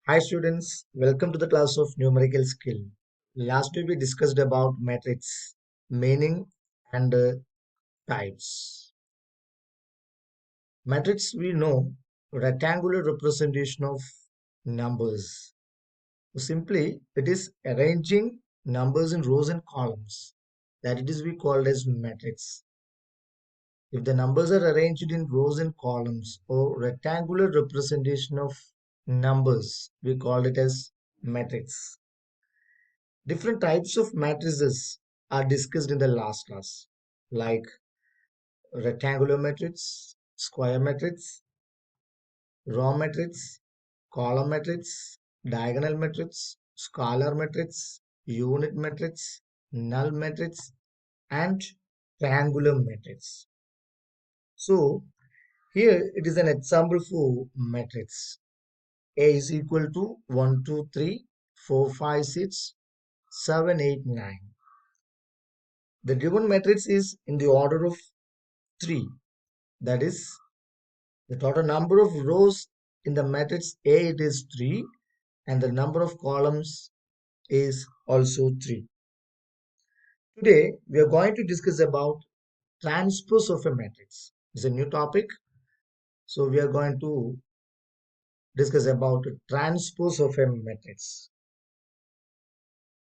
Hi students, welcome to the class of numerical skill. Last week we discussed about matrix, meaning and types. Matrix we know rectangular representation of numbers. Simply it is arranging numbers in rows and columns. That it is we called as matrix. If the numbers are arranged in rows and columns or rectangular representation of numbers, we call it as matrix. Different types of matrices are discussed in the last class, like rectangular matrix, square matrix, row matrix, column matrix, diagonal matrix, scalar matrix, unit matrix, null matrix, and triangular matrix. So here it is an example for matrix. A is equal to 1, 2, 3, 4, 5, 6, 7, 8, 9. The given matrix is in the order of 3. That is, the total number of rows in the matrix A it is 3 and the number of columns is also 3. Today, we are going to discuss about transpose of a matrix. It's a new topic. So, we are going to discuss about transpose of a matrix.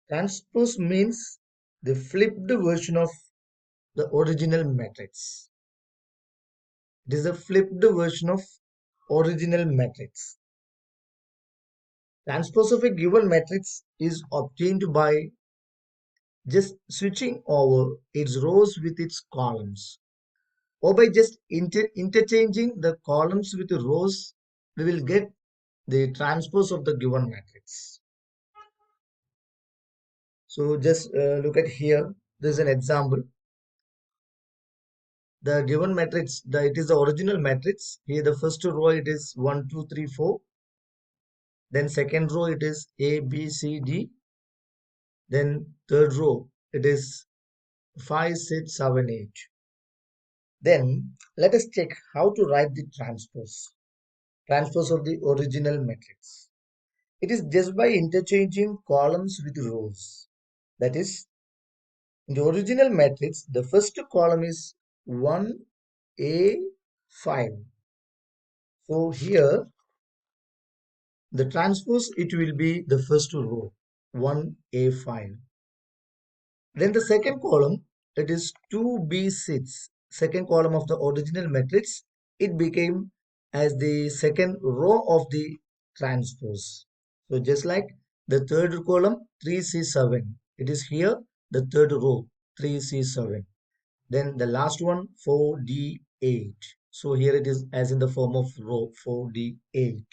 Transpose means the flipped version of the original matrix. It is a flipped version of original matrix. Transpose of a given matrix is obtained by just switching over its rows with its columns, or by just interchanging the columns with the rows, we will get the transpose of the given matrix. So just look at here. This is an example. The given matrix, it is the original matrix. Here the first row it is 1, 2, 3, 4. Then second row it is A, B, C, D. Then third row it is 5, 6, 7, 8. Then let us check how to write the transpose of the original matrix. It is just by interchanging columns with rows. That is, in the original matrix, the first column is 1A5. So here, the transpose, it will be the first row, 1A5. Then the second column, it is 2B6, second column of the original matrix. It became as the second row of the transpose. So just like the third column, 3C7, it is here the third row, 3C7. Then the last one, 4D8. So here it is as in the form of row, 4D8.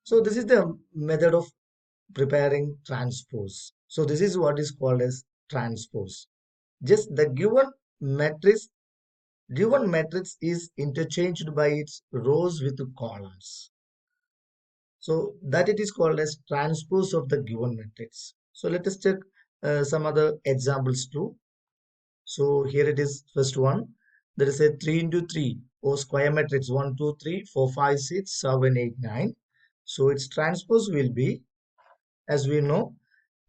So this is the method of preparing transpose. So this is what is called as transpose. Just the given matrix is interchanged by its rows with columns. So that it is called as transpose of the given matrix. So let us check some other examples too. So here it is first one. There is a 3 into 3 or square matrix 1, 2, 3, 4, 5, 6, 7, 8, 9. So its transpose will be, as we know,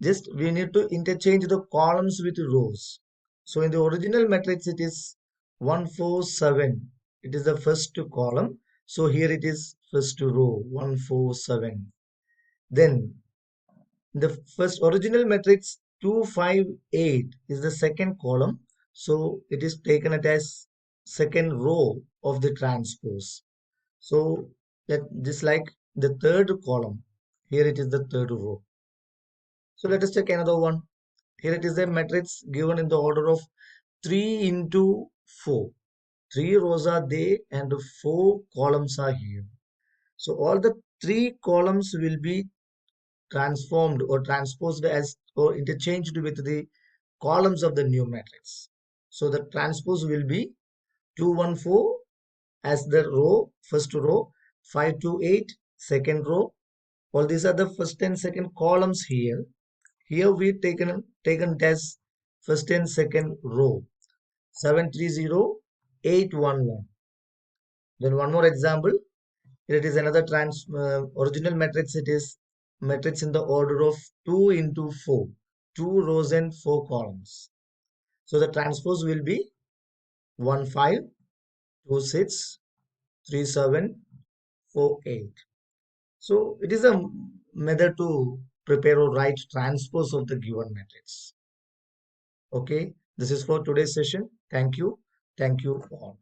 just we need to interchange the columns with rows. So in the original matrix it is 1, 4, 7. It is the first column. So here it is first row 1, 4, 7. Then the first original matrix 2, 5, 8 is the second column. So it is taken as second row of the transpose. So that just like the third column, here it is the third row. So let us check another one. Here it is a matrix given in the order of 3 into 4. 3 rows are there and 4 columns are here. So all the 3 columns will be transformed or transposed as or interchanged with the columns of the new matrix. So the transpose will be 214 as the row, first row, 528, second row. All these are the first and second columns here. Here we taken as first and second row 730, 811. Then one more example. It is another original matrix. It is matrix in the order of 2 into 4, 2 rows and 4 columns. So the transpose will be 1 5 2 6 3 7 4 8. So it is a method to prepare or write transpose of the given matrix. Okay, this is for today's session. Thank you. Thank you all.